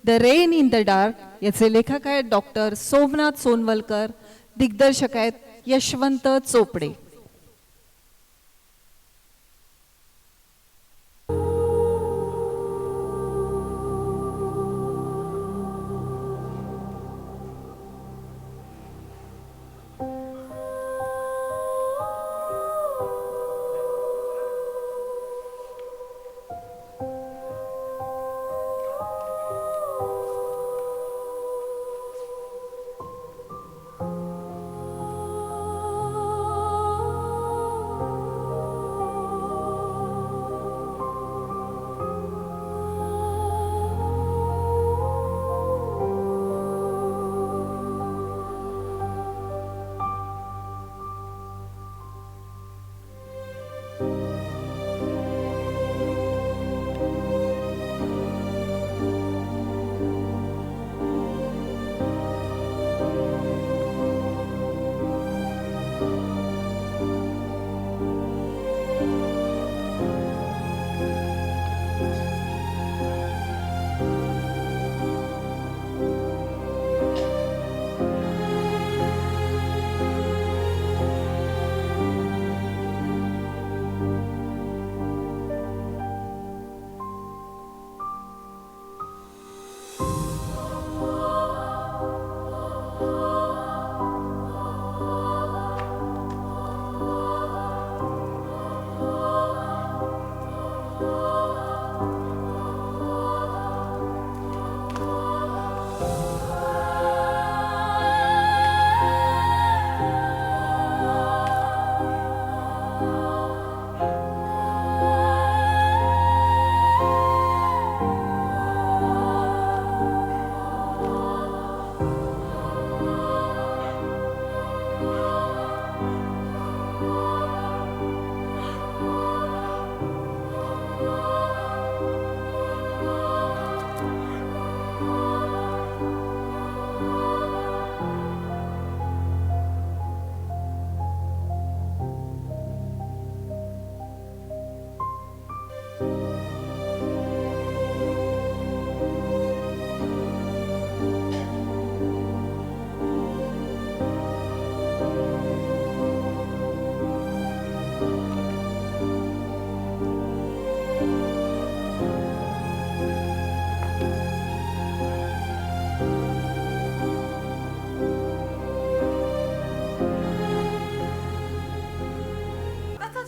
The rain in the dark याचे लेखक आहेत डॉक्टर सोमनाथ सोनवलकर, दिग्दर्शक आहेत यशवंत चोपडे.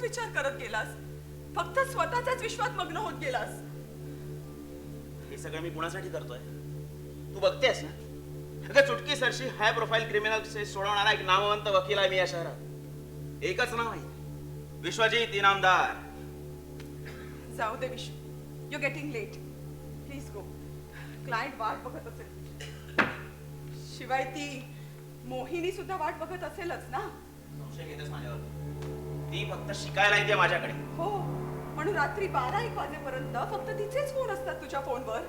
विचार करत गेलास, फक्त स्वतःच्याच विश्वात मग्न होत गेलास. हे सगळं मी कुणासाठी करतोय तू बघतेस ना. अगं चुटकी सरशी हाय प्रोफाईल क्रिमिनल केस सोडवणारा एक नामवंत वकील आहे मी या शहरात. एकच नाव आहे, विश्वजित इनामदार. जाऊ दे Vishwa, you getting late, please go. Client वाट बघत असेल, शिवाय ती मोहिनी सुद्धा वाट बघत असेलच ना. संशय घेतेस माझ्यावर? ती फक्त शिकायला येते माझ्याकडे. हो, म्हणून रात्री 12-1 वाजेपर्यंत फक्त तिचेच फोन असतात तुझ्या फोनवर.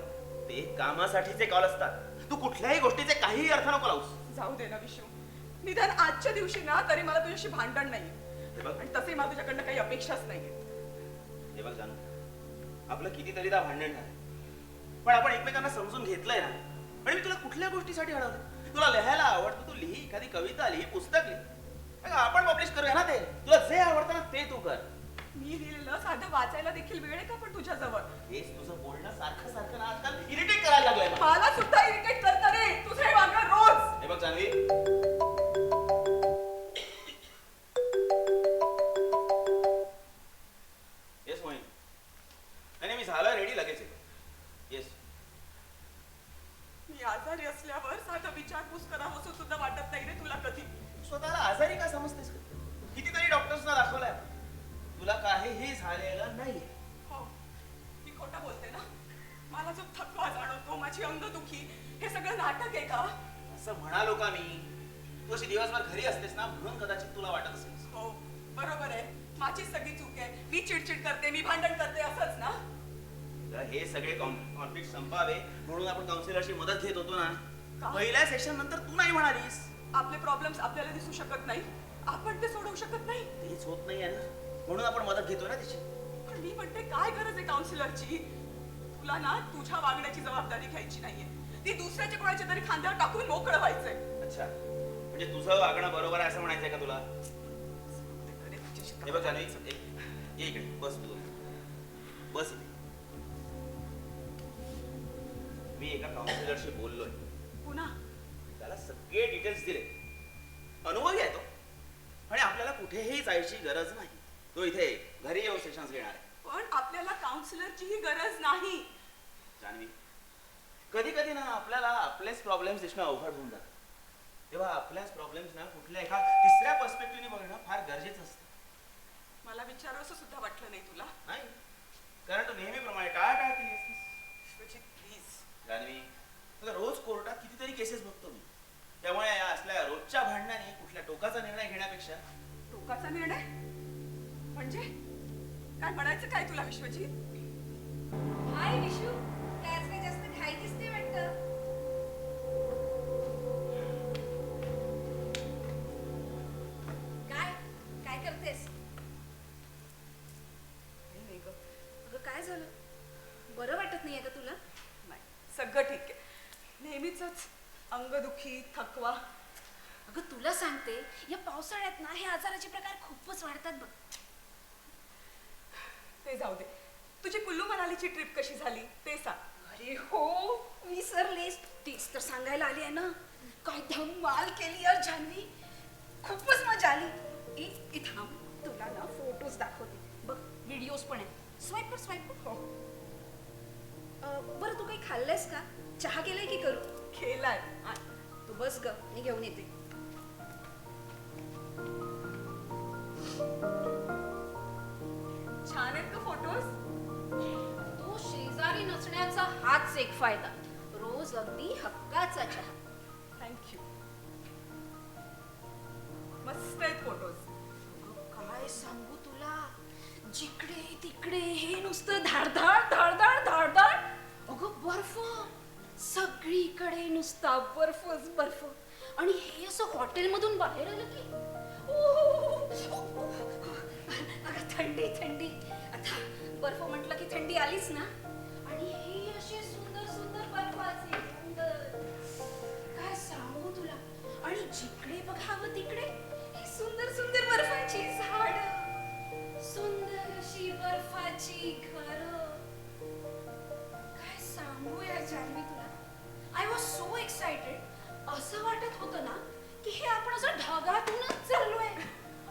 ते कामासाठीचे कॉल असतात. तू कुठल्याही गोष्टीचे काहीही अर्थ नको लावूस. जाऊ दे ना विश्व, निदान आजच्या दिवशी ना तरी मला तुझ्याशी भांडण नाही आणि तसे मला तुझ्याकडनं काही अपेक्षाच नाहीये. हे बघ जानू, आपलं कितीतरीदा भांडण झालं, पण आपण एकमेकांना समजून घेतलंय ना. आणि मी तुला कुठल्या गोष्टीसाठी अडवलं? तुला लिहायला आवडतं, तू लिही, एखादी कविता लिही, पुस्तक लिही. आपण पब्लिश करूया ना ते. तुला जे आवडतं ना ते तू कर. मी लिहिलेलं साधं वाचायला देखील वेळ आहे का पण तुझ्या जवळ? हेच तुझं बोलणं सारखं सारखं ना आजकाल इरिटेट करायला लागलंय. मला सुद्धा इरिटेट करतं रे तुझं हे वागणं रोज. हे बघ जानवी, येस मोहिनी, आणि मी झालं रेडी, लगेच येतो. येस. मी आजारी असल्यावर साधं विचारपूस करावंसं सुद्धा वाटत नाही रे तुला कधी. स्वतःला आजारी का समजतेस? कितीतरी डॉक्टर्सना दाखवलंय, तुला काहीही झालेलं नाही. हो, मी खोटं बोलते ना. मला जो थकवा जाणवतो, माझी अंगदुखी, हे सगळं नाटक आहे का? असं म्हणालो का मी? तू अशी दिवसभर घरी असतेस ना, म्हणून कदाचित तुला वाटत असेल. हो बरोबर आहे, माझीच सगळी चूक आहे. मी चिडचिड करते, मी भांडण करते, असंच ना. हे सगळे कॉन्फ्लिक्ट संपावे म्हणून आपण काउन्सिलरची मदत घेत होतो ना. का? पहिल्या सेशन नंतर तू नाही म्हणालीस. आपले प्रॉब्लेम्स आपल्याला दिसू शकत नाही, आपण ते सोडवू शकत नाही. तेच होत नाही ना, म्हणून आपण मदत घेतो ना त्याची. पण मी म्हणते काय गरज आहे काउन्सिलरची? तुला ना तुझ्या वागण्याची जबाबदारी घ्यायची नाहीये. ती दुसऱ्याच्या कोणाच्या तरी खांद्यावर टाकून मोकळं व्हायचंय. अच्छा, म्हणजे तुझं वागणं बरोबर आहे असं म्हणायचंय का तुला? अरे, तुझ्याशी हे बघ जान्हवी, ये इकडे बस तू, बस इथे. मी एका काउन्सिलरशी बोललोय, पुन्हा त्याला सगळे डिटेल्स दिले. अनुभवी आहे तो आणि आपल्याला कुठेही जायची गरज नाही. तो इथे घरी येऊन सेशन्स घेणार आहे. पण आपल्याला काउन्सिलरचीही गरज नाही. जान्हवी, कधी कधी ना आपल्याला आपलेच प्रॉब्लेम्स दिसणं अवघड होऊन जातं. तेव्हा आपल्याच प्रॉब्लेम्स ना कुठल्या एका तिसऱ्या पर्स्पेक्टिव्हने बघणं फार गरजेचं असतं. मला विचारावंसं सुद्धा वाटलं नाही तुला. नाही, कारण तू नेहमीप्रमाणे टाळाटाळ केली असतीस. विश्वजित प्लीज. जान्हवी, आता रोज कोर्टात कितीतरी केसेस बघतो मी. त्यामुळे या असल्या रोजच्या भांडणाने कुठल्या टोकाचा निर्णय घेण्यापेक्षा टोकाचा निर्णय म्हणजे काय म्हणायचं काय तुला विश्वजित? हाय विशू, काय आज काही जास्त घाई दिसते वाटतं. काय काय करतेस? नाही ग, अगं काय झालं? बरं वाटत नाहीये का तुला? नाही, सगळं ठीक आहे. नेहमीच अंगदुखी, थकवा. अगं तुला सांगते, या पावसाळ्यात ना हे आजाराचे प्रकार खूपच वाढतात बघ. ते जाऊ दे, तुझी कुल्लू मनालीची ट्रिप कशी झाली ते सांग. अरे हो, विसरलेस. तीच तर सांगायला आली आहे ना. काय धमाल केली यार जान्हवी, खूपच मजा आली. ए थांब, तुला ना फोटोज दाखवते बघ, व्हिडिओज पण आहेत. स्वाईप कर, स्वाईप कर. हो. बरं तू काही खाल्लंयस का? चहा केलाय की करू? खेळलाय. तू बस ग, मी घेऊन येते. छान आहेत का फोटोज? तो शेजारी नसण्याचा हाच एक फायदा. रोज अगदी हक्काचा चहा. थँक्यू. मस्त आहेत फोटोज. काय सांगू तुला, जिकडे तिकडे हे नुसतं धाडधाड धाडधाड धाडधाड. अगं बर्फ, सगळीकडे नुसता बर्फच बर्फ. आणि हे असं हॉटेलमधून बाहेर आलं की अगं थंडी थंडी. आता बर्फ म्हटलं की थंडी आलीच ना. आणि हे असे सुंदर सुंदर बर्फाचे सुंदर, काय सांगू तुला. आणि जिकडे बघावं तिकडे ही सुंदर सुंदर बर्फाची झाड, सुंदर अशी बर्फाची घरं. काय सांगू या जान्हवी तुला, आय वॉज सो एक्साइटेड. असं वाटत होतं ना की हे आपण असं ढगातूनच चाललोय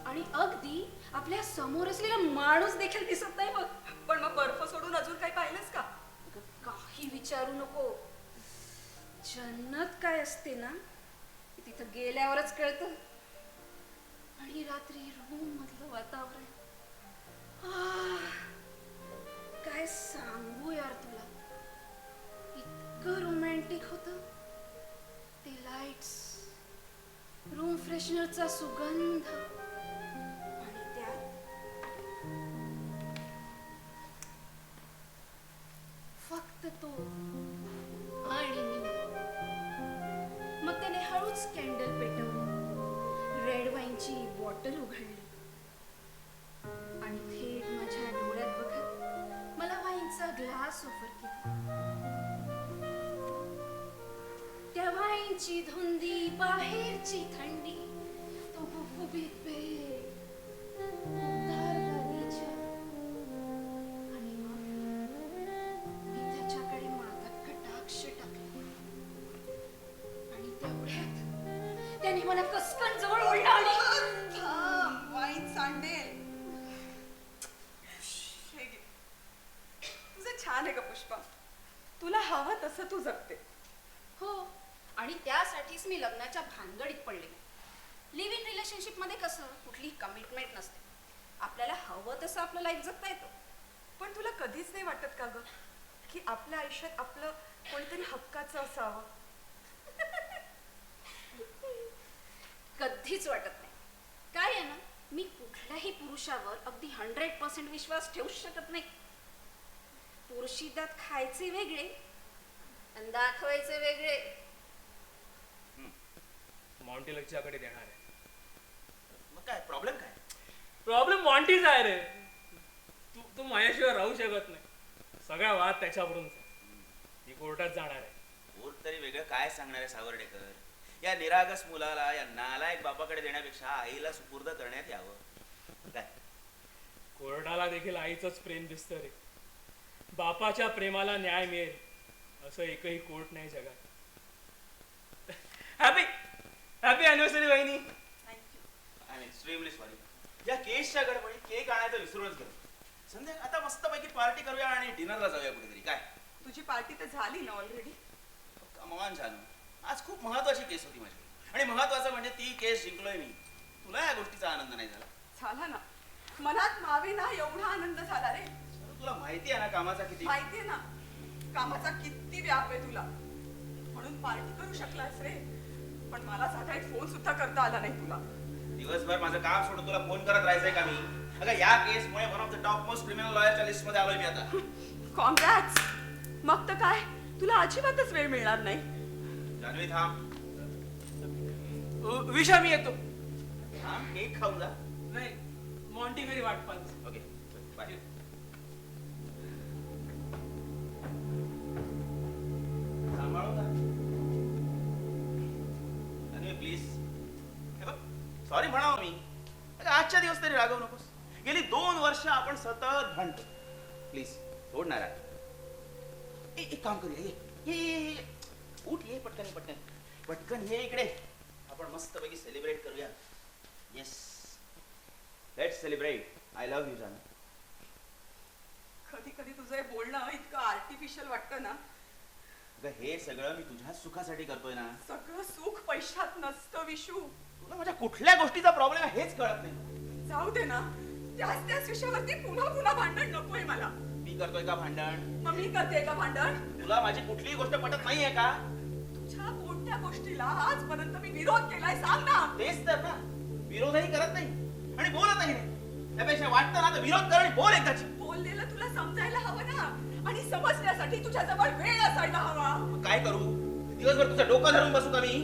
आणि अगदी आपल्या समोर असलेला माणूस देखील दिसत नाही बघ. पण मग बर्फ सोडून अजून काही पाहिलंस का? अगं, काही विचारू नको. जन्नत काय असते ना तिथं गेल्यावरच कळतं. आणि रात्री रूम मधलं वातावरण, काय सांगू यार तुला, इतकं रोमॅन्टिक होतं. ते लाईट्स, रूम फ्रेशनरचा सुगंध आणि त्यात फक्त तो आणि मी. मग त्याने हळूच कॅन्डल पेटवली, रेड वाईनची बॉटल उघडली आणि थेट माझ्या डोळ्यात बघत मला वाईनचा ग्लास ऑफर केला. त्या वाईनची धुंदी, बाहेरची थंडी, तो गुबगुबीत बेड, उबदार बगीचा. आणि मग मी त्याच्याकडे माझा कटाक्ष टाकला आणि तेवढ्यात त्याने मला कसकन जवळ ओढलं आणि वाईन सांडेल. हे घे. तुझं छान आहे का पुष्पा, तुला हवं तसं तू जगते. हो, आणि त्यासाठीच मी लग्नाच्या भानगडीत पडले. लिव्ह इन रिलेशनशिप मध्ये कसं कुठली कमिटमेंट नसते, आपल्याला हवं तसं आपलं लाईफ जगता येतं. पण तुला कधीच नाही वाटत का ग की आपल्या आयुष्यात आपलं कोणीतरी हक्काचं असावं? कधीच वाटत नाही. काय आहे ना, मी कुठल्याही पुरुषावर अगदी 100% विश्वास ठेवूच शकत नाही. पुरुषी दात खायचे वेगळे आणि दाखवायचे वेगळे. मॉन्टी लक्ष्याकडे देणार आहे. मग काय प्रॉब्लेम काय? प्रॉब्लेम मॉन्टीच आहे रे. तू माझ्याशिवाय राहू शकत नाही. सगळा वाद त्याच्यावरूनच आहे. ती कोर्टात जाणार आहे. कोर्ट तरी वेगळं काय सांगणार आहे सावर्डेकर? या निरागस मुलाला या नालायक बापाकडे देण्यापेक्षा आईला सुपूर्द करण्यात यावं. काय कोर्टाला देखील आईचंच प्रेम दिसतं रे. बापाच्या प्रेमाला न्याय मिळेल असं एकही कोर्ट नाही जगात. हॅपी हॅपी अॅनिव्हर्सरी वहिनी. Thank you. I am extremely sorry. या केसच्या गडबडीत केक आणायचं विसरूनच गेलो. संध्या आता मस्तपैकी पार्टी करूया आणि डिनरला जाऊया कुठेतरी. काय तुझी पार्टी तर झाली ना ऑलरेडी. कमान जानू, आज खूप महत्वाची केस होती माझी. आणि महत्वाचं म्हणजे ती केस जिंकलोय मी. तुला या गोष्टीचा आनंद नाही झाला? झाला ना. मनात मावे ना एवढा आनंद झाला रे. तुला माहिती आहे ना कामाचा किती. माहितीये ना कामाचा किती व्याप आहे तुला, म्हणून पार्टी करू शकलास रे. पण मला साधा एक फोन सुद्धा करता आला नाही तुला. दिवसभर माझं काम सोडून तुला फोन करत राहायचंय का मी? अगं या केसमुळे one of the top most criminal लॉयरच्या लिस्ट मध्ये आलोय मी आता. कॉन्ग्रॅट्स. मग तर काय, तुला अजिबातच वेळ मिळणार नाही. जान्हवी थांब. विषा मी येतो. थांब, केक खाऊन जा. नाही मॉन्टी घरी वाट पाहत. Okay bye. सांभाळून जा. जान्हवी प्लीज. हे बघ सॉरी म्हणावं मी. अगं आजच्या दिवस तरी रागवू नकोस. गेली 2 वर्ष आपण सतत भांडतो. प्लीज सोड ना राग. एक काम करूया. ये उठ, ये पटकन पटकन पटकन ये इकडे. आपण मस्तपैकी सेलिब्रेट करूया. Yes let's celebrate. I love you जानू. कधी कधी तुझं हे बोलणं इतकं आर्टिफिशियल वाटतं ना. अगं हे सगळं मी तुझ्या सुखासाठी करतोय ना. सगळं सुख पैशात नसतं विशू. तुला माझ्या कुठल्या गोष्टीचा प्रॉब्लेम आहे हेच कळत नाही. जाऊ दे ना. त्याच विषयावरती पुन्हा पुन्हा भांडण नकोय मला. मी करतोय का भांडण? मग मी करते का भांडण? तुला माझी कुठलीही गोष्ट पटत नाहीये का? तुझ्या कोणत्या गोष्टीला आजपर्यंत मी विरोध केलाय सांग ना. तेच तर ना. विरोधही करत नाही आणि बोलतही नाही. त्यापेक्षा वाटतं ना तर विरोध कर आणि बोल एकदाची. बोललेलं तुला समजायला हवं ना, आणि समजण्यासाठी तुझ्याजवळ वेळ असायला हवा. मग काय करू? दिवसभर तुझं डोकं धरून बसू का मी?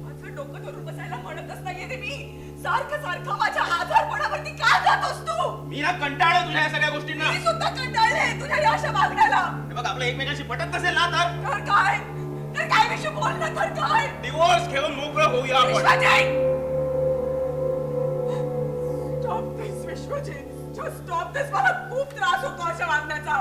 माझं डोकं धरून बसायला म्हणतच नाहीये रे मी. सारखं सारखं माझ्या आजारपणावरती का जातोस तू? मी ना कंटाळलो तुझ्या या सगळ्या गोष्टींना. मी सुद्धा कंटाळले तुझ्या या अशा वागण्याला. हे बघ आपलं एकमेकांशी पटत नसेल ना तर तर काय विषय बोल ना. तर काय डिवोर्स घेऊन मोकळं होऊया आपण. स्टॉप दिस विश्वजित. जस्ट स्टॉप दिस. मला खूप त्रास होतो अशा वागण्याचा.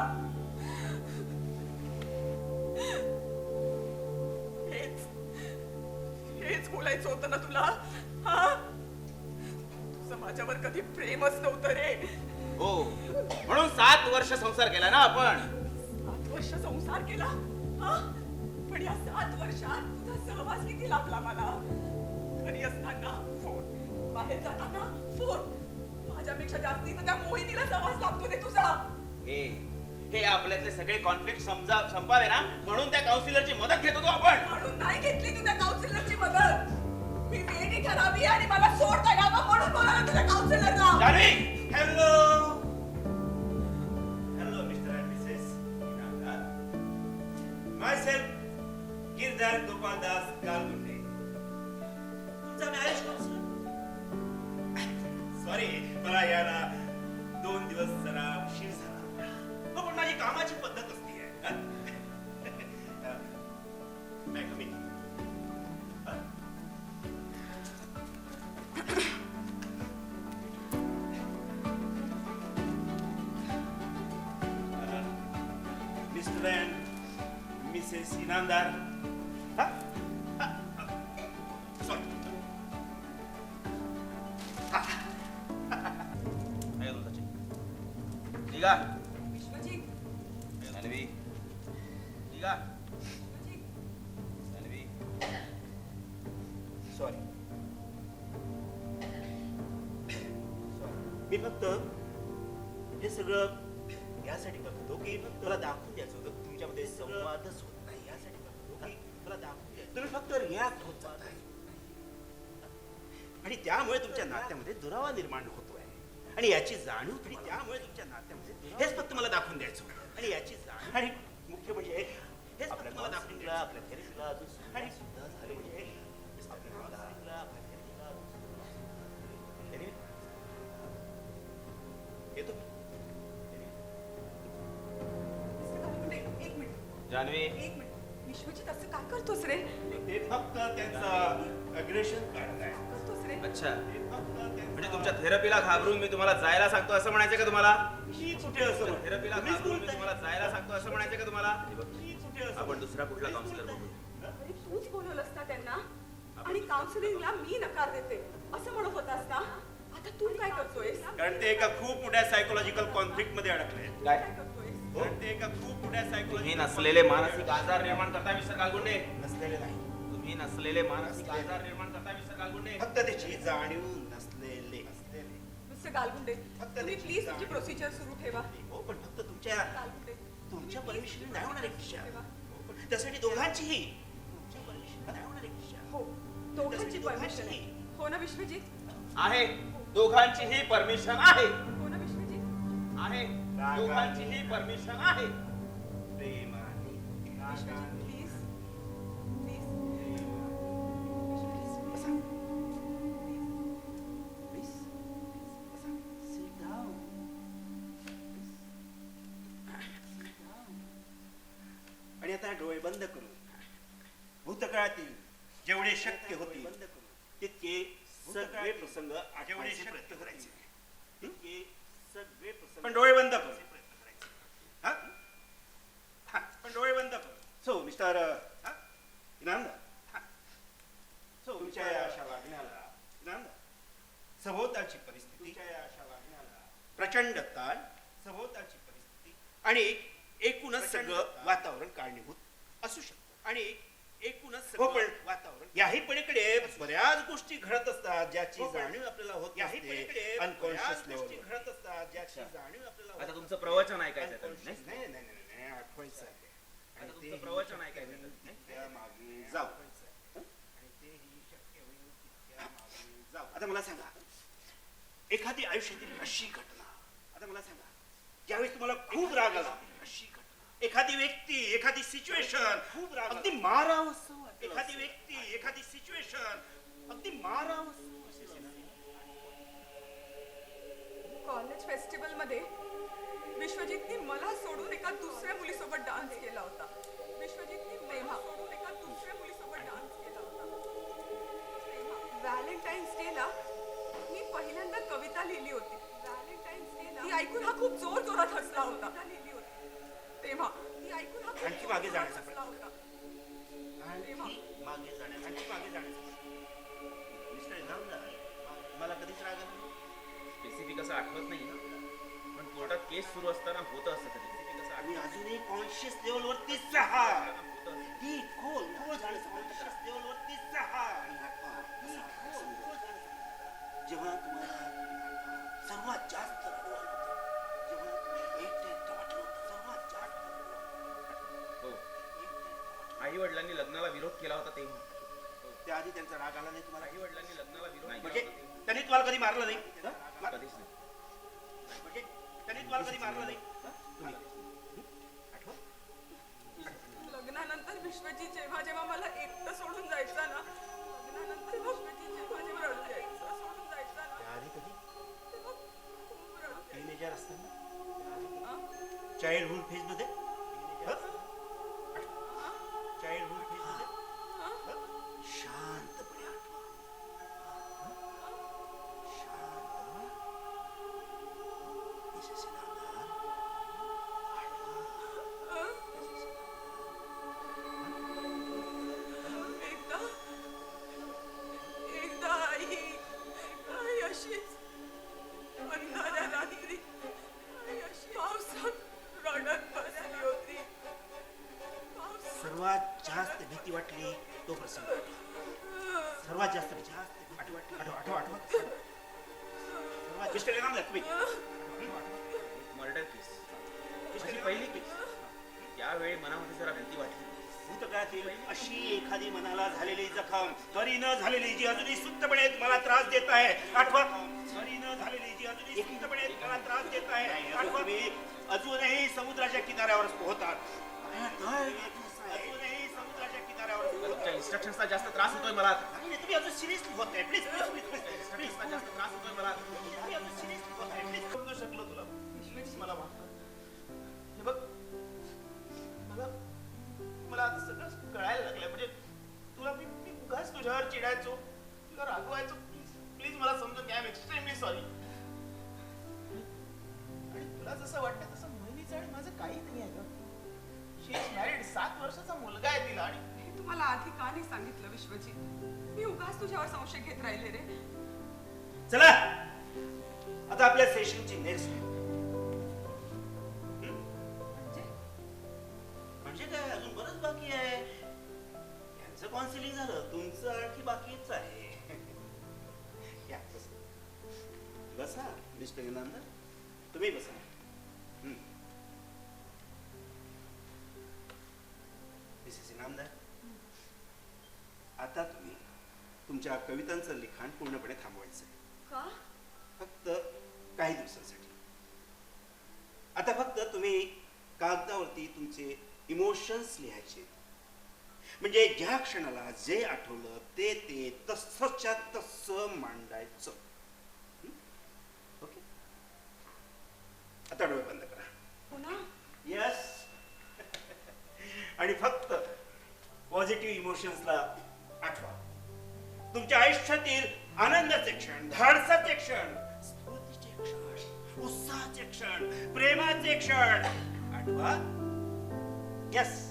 हेच बोलायचं होतं ना तुला? हा, तुझं माझ्यावर कधी प्रेमच नव्हतं रे. हो म्हणून 7 वर्ष संसार केला ना आपण. 7 वर्ष संसार केला. हा? पण या 7 वर्षात तुझा सहवास किती लाभला मला? घरी असताना फोन, बाहेर जाताना फोन. माझ्यापेक्षा जास्ती तर त्या मोहिनीला सहवास लाभतो रे तुझा. हे आपल्यातले सगळे कॉन्फ्लिक्ट संपावे ना म्हणून त्या काउन्सिलरची मदत घेत होतो आपण. म्हणून नाही घेतली तू त्या काउन्सिलरची मदत. मी वेडी ठरावी आणि मला सोडता यावं म्हणून बोलायला तुझ्या काउन्सिलरला. Janhavi hello hello mister and missus myself Girdhar Gopaldas Galgunde. तुमचा मॅरेज काउन्सिलर. सॉरी मला यायला 2 दिवस जरा उशीर झाला. पण माझी कामाची पद्धत असते. Mister and Mrs Inamdar. Sorry निघा. विश्वजित, जान्हवी निघा. विश्वजित. जान्हवी सॉरी मी फक्त हे सगळं यासाठी करतो की तुला दाखवून द्यायचं होतं तुमच्यामध्ये संवादच होत नाही. यासाठी करतो की तुला दाखवून द्यायचं. तुम्ही फक्त रिॲक्ट होत जाताय आणि त्यामुळे तुमच्या नात्यामध्ये दुरावा निर्माण होतोय आणि याची जाणीव आणि त्यामुळे तुमच्या नात्यामध्ये हेच फक्त मला दाखवून द्यायचं होतं आणि याची जाणीव आणि मुख्य म्हणजे हेच फक्त मला दाखवून द्यायचं. आपल्या थेरपीला अजून आणि सुद्धा झाले म्हणजे येतो. एक मिनिट, जान्हवी एक मिनिट. विश्वजित असं काय करतोस रे ते फक्त त्यांचं अग्रेशन काढताय. करतोस रे अच्छा ते फक्त त्यांचं- म्हणजे तुमच्या थेरपीला घाबरून मी तुम्हाला जायला सांगतो असं म्हणायचं का तुम्हाला मी कुठे असं म्हणतो? थेरपीला तुम्हीच घाबरून मी बोलताय. तुम्हाला जायला सांगतो असं म्हणायचं का तुम्हाला मी कुठे असं आपण म्हणतो? दुसरा कुठला तुम्हीच काउन्सिलर बोलताय. बघू अरे तूच बोलवलंस ना त्यांना आणि काउन्सिलिंगला मी नकार देते असं म्हणत होतास ना आता तू काय करतोयस कारण ते एका खूप मोठ्या सायकोलॉजिकल कॉन्फ्लिक्ट मध्ये अडकले. काय काय करतोयस कारण ते एका खूप मोठ्या तुम्ही सायकोलॉजिकल नसलेले मानसिक आजार निर्माण करता मिस्टर गालगुंडे नसलेले नाही, तुम्ही नसलेले मानसिक आजार निर्माण करता मिस्टर गालगुंडे फक्त त्याची जाणीव नसलेले. मिस्टर गालगुंडे तुम्ही प्लीज तुमची प्रोसिजर सुरू ठेवा हो, पण फक्त तुमच्या गालगुंडे तुमच्या परमिशन नाही होणार एक दिशा. त्यासाठी दोघांचीही तुमच्या परमिशन नाही होणार एक दिशा. हो दोघांची परमिशन आहे हो ना विश्वजित आहे दोघांचीही परमिशन आहे हो ना विश्वजित आहे दोघांचीही परमिशन आहे प्रेमाने, रागाने. प्लीज प्लीज बसा. Please. बसा. Sit down. Sit down. आणि आता डोळे बंद करून भूतकाळातील जेवढे शक्य होते तितके सगळे प्रसंग जेवढे शक्य करायचे तितके सगळे प्रसंग पण डोळे बंद करून हा? हा, पण डोळे बंद करून सो मिस्टर इनामदार सो तुमच्या या अशा वागण्याला इनामदार सभोवतालची परिस्थिती प्रचंड ताण सभोवतालची परिस्थिती आणि एकूणच सगळं वातावरण कारणीभूत असू शकतं आणि एकूणच सगळं वातावरण याही पलीकडे बऱ्याच गोष्टी घडत असतात ज्याची जाणीव आपल्याला होत याही पलीकडे अनकॉन्शियस गोष्टी घडत असतात ज्याची जाणीव आपल्याला होत आता तुमचं प्रवचन ऐकायचं आहे unconscious. तर, नाही? नाही, आठवायचं आहे. आता आणि तुमचं तेही प्रवचन ऐकायचं आहे तर, नाही? त्यामागे जाऊ आणि तेही शक्य होईल तितक्या मागे जाऊ. आता मला सांगा एखादी आयुष्यातील अशी घटना आता मला सांगा ज्यावेळेस तुम्हाला खूप राग आला अशी घटना एखादी व्यक्ती एखादी सिच्युएशन खूप राग अगदी मारावंसं वाटलं एखादी व्यक्ती एखादी सिच्युएशन अगदी मारावंसं कॉलेज फेस्टिवल मध्ये विश्वजितने मला सोडून एका दुसऱ्या मुलीसोबत डान्स केला होता विश्वजितने मला सोडून एका दुसऱ्या मुलीसोबत डान्स केला होता व्हॅलेंटाईन्स डेला मी पहिल्यांदा कविता लिहिली होती व्हॅलेंटाईन्स डेला ती ऐकून हा खूप जोर जोरात हसला होता लिहिली होती तेव्हा ती ऐकून हा खूप आणखी मागे जोरजोरात जाण्याचा हसला होता आणखी मागे जाण्याचा आणखी मागे जाण्याचा मिस्टर इनामदार मला कधीच राग आला नाही. स्पेसिफिक असं आठवत नाही पण कोर्टात केस सुरू असताना होतं असं कधी स्पेसिफिक असं आणि अजूनही कॉन्शियस लेवलवरतीच राहा होतं असं. ती खोल कॉन्शियस लेवलवरतीच राहा आणि आठवा जेव्हा तुम्हाला सर्वात जास्त रडू आलं होतं, जेव्हा तुम्हाला एकटं वाटलं होतं सर्वात जास्त हो एकटं आई वडिलांनी लग्नाला विरोध केला होता तेव्हा त्याआधी त्यांचा राग आला नाही तुम्हाला आई वडिलांनी लग्नाला विरोध केला म्हणजे होता तेव्हा. त्यांनी तुम्हाला कधी मारलं नाही हं? कधीच नाही म्हणजे त्यांनी तुम्हाला कधी मारलं नाही हं? आठवत? लग्नानंतर विश्वजित जेव्हा जेव्हा मला एकटं सोडून जायचा ना लग्नानंतर विश्वजित जेव्हा जेव्हा रडून यायचं सोडून जायचा ना त्याआधी कधी तेव्हा खूप रडून यायचं. टीनेजर असताना हा? चाइल्डहुड फेज मध्ये चाइल्डहुड फेज मध्ये शांतपणे आठवा शांत मिसेस इनामदार एकदा एकदा आई अशीच अंधाऱ्या रात्री आई अशी पावसात रडत बसली होती सर्वात जास्त भीती वाटली तो प्रसंग सर्वात जास्त भीती वाटली आठवा सर्वात मिस्टर इनामदार तुम्ही मर्डर केस माझी पहिली केस त्यावेळी मनामध्ये जरा भीती वाटली भूतकाळातील अशी एखादी मनाला झालेली जखम घरी न झालेली जी अजूनही सुप्तपणे तुम्हाला त्रास देत आहे आठवा घरी न झालेली जी अजूनही सुप्तपणे तुम्हाला त्रास देत आहे आठवा तुम्ही अजूनही समुद्राच्या किनाऱ्यावर पोहतात अजूनही समुद्राच्या किनाऱ्यावर तुमच्या इन्स्ट्रक्शनचा जास्त त्रास होतोय मला नाही, तुम्ही अजून सिरियसली होत आहे प्लीज इन्स्ट्रक्शनचा जास्त त्रास होतोय मला तुम्ही अजून सिरियसली होत आहे प्लीज समजू शकलो तुला प्लीज मला माफ कर. हे बघ मला आता सगळं तिचं आणि माझं काही नाही आहे ग. शी इज मॅरिड, 7 वर्षाचा मुलगा आहे तिला. आणि हे तुम्हाला आधी का नाही सांगितलं विश्वजीत? मी उगाच तुझ्यावर संशय घेत राहिले रे. चला आता आपल्या सेशनची नेक्स्ट म्हणजे म्हणजे काय अजून बरंच बाकी आहे. यांचं काउन्सिलिंग झालं, तुमचं आणखी बाकीच आहे. या, बसा. बसा मिस्टर इनामदार, तुम्ही बसा. मिसेस इनामदार, आता तुम्ही तुमच्या कवितांचं लिखाण पूर्णपणे थांबवायचं आहे. का? फक्त काही दिवसांसाठी. आता फक्त तुम्ही कागदावरती तुमचे इमोशन्स लिहायचे. म्हणजे ज्या क्षणाला जे आठवलं ते तसंच्या तसं मांडायचं. ओके, आता डोळे बंद करा. पुन्हा यस. आणि फक्त पॉझिटिव्ह इमोशन्सला आठवा. तुमच्या आयुष्यातील आनंदाचे क्षण, धाडसाचे क्षण, स्फूर्तीचे क्षण, उत्साहाचे क्षण, प्रेमाचे क्षण आठवा. यस.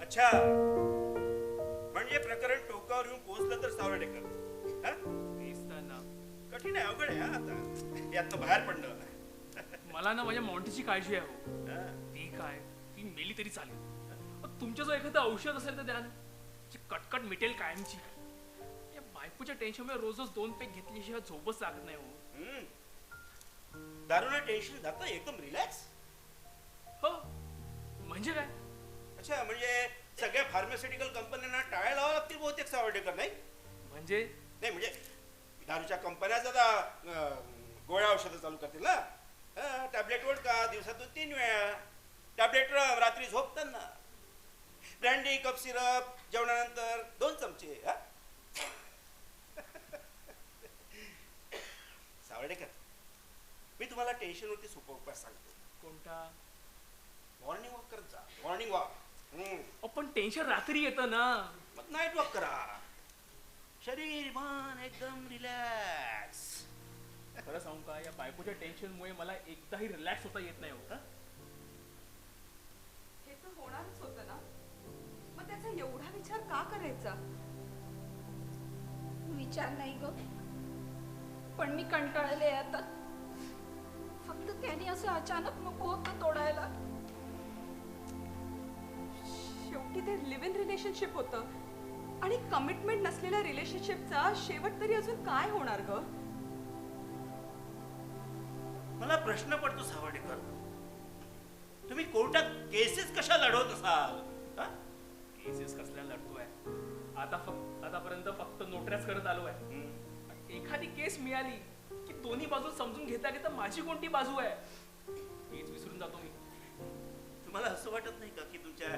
अच्छा, म्हणजे प्रकरण टोकावर येऊन पोहोचलं तर सावरडेकर. हा? कठीण आहे, अवघड आहे. हा, आता यातनं बाहेर पडणं. मला ना माझ्या मॉन्टीची काळजी आहे हो. हा. ती काय, ती मेली तरी चालेल. तुमच्या जो एखादं औषध असेल तर द्या ना, जी कटकट मिटेल कायमची. या बायकोच्या टेन्शनमुळे रोज रोज 2 पेग घेतल्याशिवाय झोपच लागत नाही हो. दारूला टेन्शन जातं एकदम रिलॅक्स. हो म्हणजे काय? अच्छा, म्हणजे सगळ्या फार्मास्युटिकल कंपन्यांना टाळ्या लावावं लागतील बहुतेक सावरडेकर, नाही? म्हणजे नाही म्हणजे दारूच्या कंपन्याच आता गोळ्या औषधं चालू करतील ना. टॅबलेट वर का दिवसातून 3 वेळा. टॅबलेट रात्री झोपताना. ब्रँडी कप सिरप जेवणानंतर 2 चमचे. हा? सावर्डेकर, मी तुम्हाला टेन्शनवरती सोपा उपाय सांगतो. कोणता? मॉर्निंग वॉक करत जा. Morning walk. पण टेन्शन रात्री येतं ना. मग नाईट वॉक करा. शरीर मन एकदम रिलॅक्स. खरं सांगू का, या बायकोच्या टेन्शनमुळे मला एकदाही रिलॅक्स होता येत नाही होता. हे तर होणारच होतं ना, मग त्याचा एवढा विचार का करायचा? विचार नाही ग, पण मी कंटाळले आता. फक्त त्याने असं अचानक नको होतं तोडायला. शेवटी ते लिव्ह इन रिलेशनशिप होतं आणि कमिटमेंट नसलेल्या रिलेशनशिपचा शेवट तरी अजून काय होणार ग? मला प्रश्न पडतो सावर्डेकर, तुम्ही कोर्टात केसेस कशा लढवत असाल? हा? केसेस कसल्या लढतोय? आतापर्यंत फक्त नोटऱ्याच करत आलो आहे. एखादी केस मिळाली की दोन्ही बाजू समजून घेता घेता माझी कोणती बाजू आहे हेच विसरून जातो मी. तुम्हाला असं वाटत नाही का की तुमच्या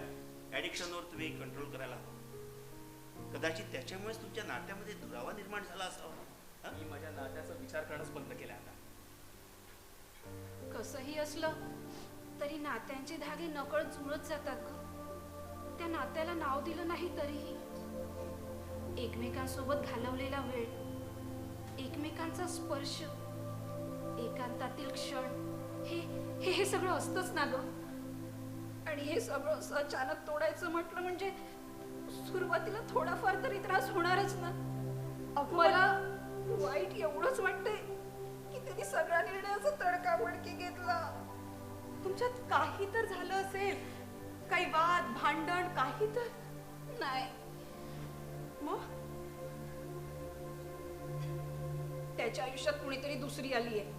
ऍडिक्शनवर तुम्ही कंट्रोल करायला हवं? कदाचित त्याच्यामुळेच तुमच्या नात्यामध्ये दुरावा निर्माण झाला असावा. हा? मी माझ्या नात्याचा विचार करणंच बंद केला आता. कसंही असलं तरी नात्यांचे धागे नकळत जुळत जातात ग. त्या नात्याला नाव दिलं नाही तरीही एकमेकांसोबत घालवलेला वेळ, एकमेकांचा स्पर्श, एकांतातील क्षण, हे सगळं असतंच ना ग. आणि हे सगळं असं अचानक तोडायचं म्हटलं म्हणजे सुरुवातीला थोडाफार तरी त्रास होणारच ना. मला वाईट एवढंच वाटतंय की त्यांनी सगळा निर्णय असा तडकाफडकी घेतला. तुमच्यात काही तर झालं असेल, काही वाद भांडण काही तर. नाही, मग त्याच्या आयुष्यात कुणीतरी दुसरी आली आहे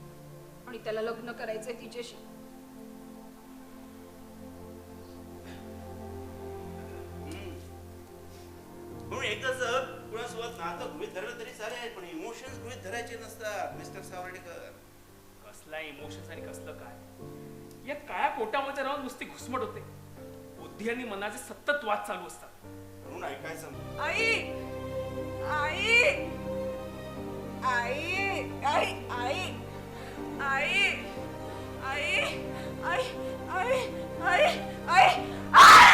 आणि त्याला लग्न करायचंय तिच्याशी. म्हणून एकदाच कुणासोबत नातं गृहीत धरलं तरी चालेल, पण इमोशन्स गृहीत धरायचे नसतात मिस्टर सावर्डेकर. कसला इमोशन्स आणि कसलं काय? या काळ्या पोटामध्ये राहून नुसती घुसमट होते. बुद्धी आणि मनाचे सतत वाद चालू असतात. म्हणून ऐकायचं. आई आई आई आई आई आई आई आई आई आई आई आई